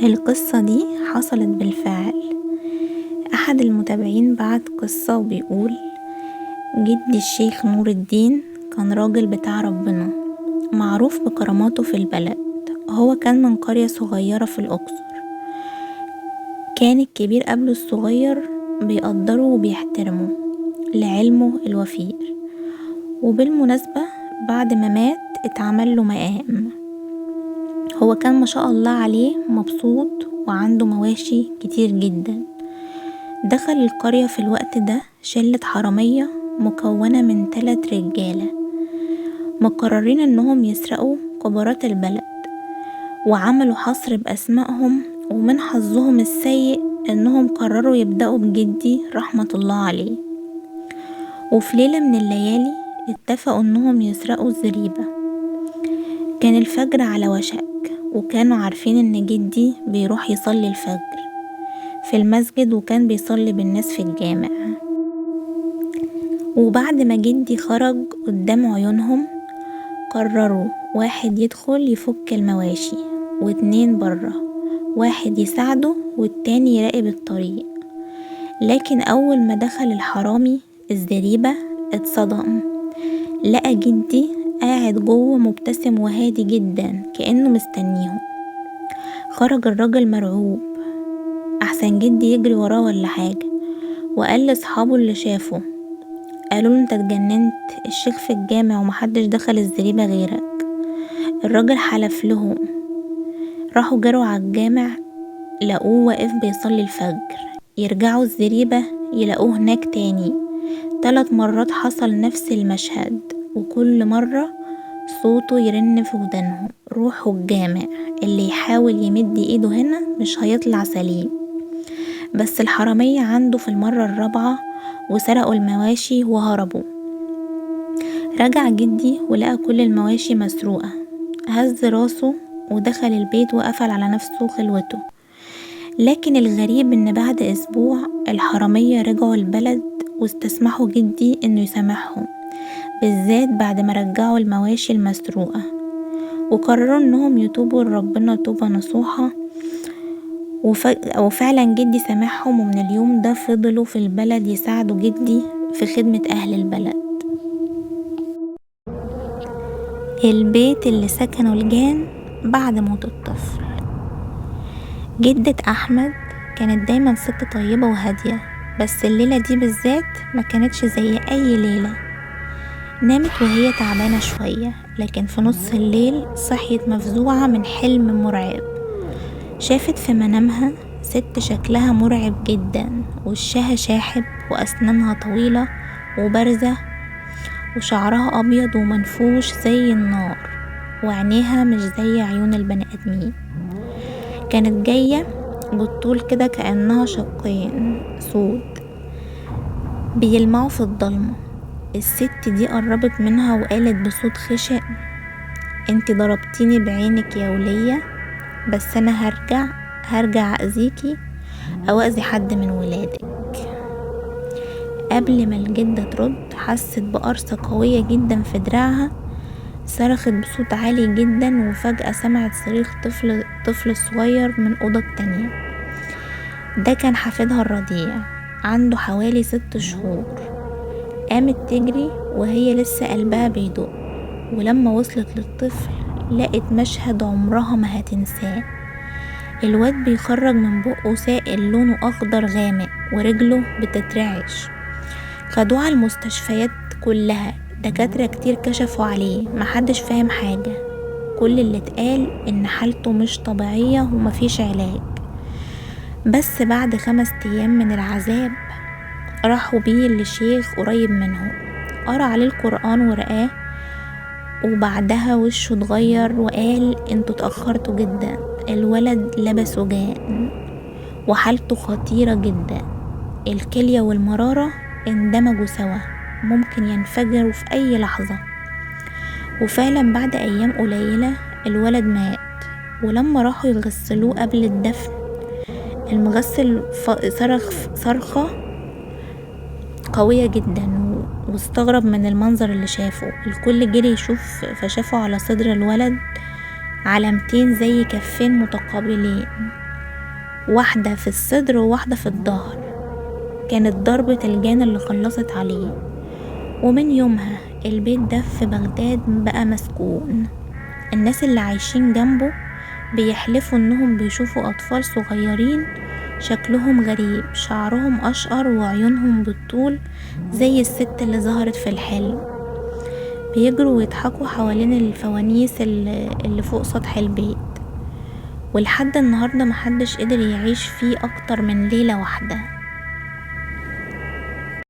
القصة دي حصلت بالفعل. أحد المتابعين بعت قصة وبيقول: جدي الشيخ نور الدين كان راجل بتاع ربنا، معروف بكراماته في البلد. هو كان من قرية صغيرة في الأقصر. كان الكبير قبله الصغير بيقدره وبيحترمه لعلمه الوفير. وبالمناسبة بعد ما مات اتعمل له مقام. هو كان ما شاء الله عليه مبسوط وعنده مواشي كتير جدا. دخل القرية في الوقت ده شلة حرامية مكونة من 3 رجالة مقررين انهم يسرقوا كبارات البلد، وعملوا حصر بأسمائهم. ومن حظهم السيء انهم قرروا يبدأوا بجدي رحمة الله عليه. وفي ليلة من الليالي اتفقوا انهم يسرقوا الزريبة. كان الفجر على وشك، وكانوا عارفين ان جدي بيروح يصلي الفجر في المسجد، وكان بيصلي بالناس في الجامع. وبعد ما جدي خرج قدام عيونهم قرروا 1 يدخل يفك المواشي، و2 بره، 1 يساعده والتاني يراقب الطريق. لكن أول ما دخل الحرامي الزريبة اتصدم، لقى جدي قاعد جوه مبتسم وهادي جدا كأنه مستنيهم. خرج الراجل مرعوب، أحسن جدي يجري وراه ولا حاجة، وقال لأصحابه اللي شافه. قالوا له: انت اتجننت، الشيخ في الجامع ومحدش دخل الزريبة غيرك. الراجل حلف لهم. راحوا جروا على الجامع، لقوه واقف بيصلي الفجر. يرجعوا الزريبة يلاقوه هناك تاني. 3 مرات حصل نفس المشهد، وكل مرة صوته يرن في ودانهم: روحوا الجامع، اللي يحاول يمد ايده هنا مش هيطلع سليم. بس الحرامية عنده في المرة الرابعة وسرقوا المواشي وهربوا. رجع جدي ولقى كل المواشي مسروقة. هز راسه ودخل البيت وقفل على نفسه خلوته. لكن الغريب ان بعد اسبوع الحرامية رجعوا البلد واستسمحوا جدي انه يسامحهم، بالذات بعد ما رجعوا المواشي المسروقة. وقرروا انهم يتوبوا لربنا توبة نصوحة. وفعلا جدي سامحهم، ومن اليوم ده فضلوا في البلد يساعدوا جدي في خدمة أهل البلد. البيت اللي سكنه الجان بعد موت الطفل. جدة أحمد كانت دايما ست طيبة وهادية، بس الليلة دي بالذات ما كانتش زي أي ليلة. نامت وهي تعبانة شوية، لكن في نص الليل صحيت مفزوعة من حلم مرعب. شافت في منامها ست شكلها مرعب جدا، وشها شاحب وأسنانها طويلة وبارزة، وشعرها أبيض ومنفوش زي النار، وعينيها مش زي عيون البني آدمين. كانت جاية بالطول كده كأنها شقين سود بيلمعوا في الضلمة. الست دي قربت منها وقالت بصوت خشن: انت ضربتيني بعينك يا ولية، بس انا هرجع اذيكي او اذي حد من ولادك. قبل ما الجدة ترد حست بقرصة قوية جدا في دراعها. صرخت بصوت عالي جدا، وفجأة سمعت صريخ طفل صغير من أوضة تانية. ده كان حفيدها الرضيع، عنده حوالي 6 شهور. قامت تجري وهي لسه قلبها بيدق، ولما وصلت للطفل لقت مشهد عمرها ما هتنساه. الواد بيخرج من بقه سائل لونه أخضر غامق، ورجله بتترعش. خدوه على المستشفيات كلها، دكاترة كتير كشفوا عليه، محدش فاهم حاجة. كل اللي اتقال ان حالته مش طبيعية ومفيش علاج. بس بعد 5 أيام من العذاب راحوا بيه لشيخ قريب منهم، قرأ عليه القرآن ورقاه. وبعدها وشه اتغير وقال: انتوا اتأخرتوا جدا، الولد لبس وجان وحالته خطيرة جدا. الكلية والمرارة اندمجوا سوا، ممكن ينفجروا في اي لحظة. وفعلا بعد ايام قليلة الولد مات. ولما راحوا يغسلوه قبل الدفن، المغسل صرخ صرخة قوية جدا، واستغرب من المنظر اللي شافه. الكل جري يشوف، فشافوا على صدر الولد علامتين زي كفين متقابلين. واحدة في الصدر وواحدة في الظهر، كانت ضربة الجان اللي خلصت عليه. ومن يومها البيت ده في بغداد بقى مسكون. الناس اللي عايشين جنبه بيحلفوا انهم بيشوفوا اطفال صغيرين شكلهم غريب، شعرهم اشقر وعيونهم بالطول زي الست اللي ظهرت في الحلم، بيجروا ويضحكوا حوالين الفوانيس اللي فوق سطح البيت. ولحد النهاردة محدش قدر يعيش فيه اكتر من ليلة واحدة.